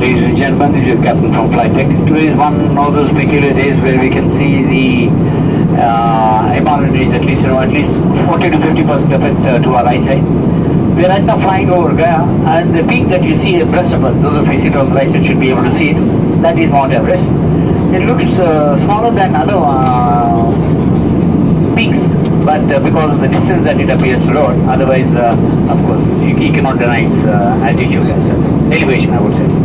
Ladies and gentlemen, this is your captain from Flight Tech. Today is one of those peculiar days where we can see the Himalayan range at least 40 to 50% of it to our right side. We are right now flying over Gaya, and the peak that you see abreast of us, those of you seated on the right side should be able to see it. That is Mount Everest. It looks smaller than other peaks, but because of the distance that it appears lower, otherwise, of course, you cannot deny its altitude and elevation, I would say.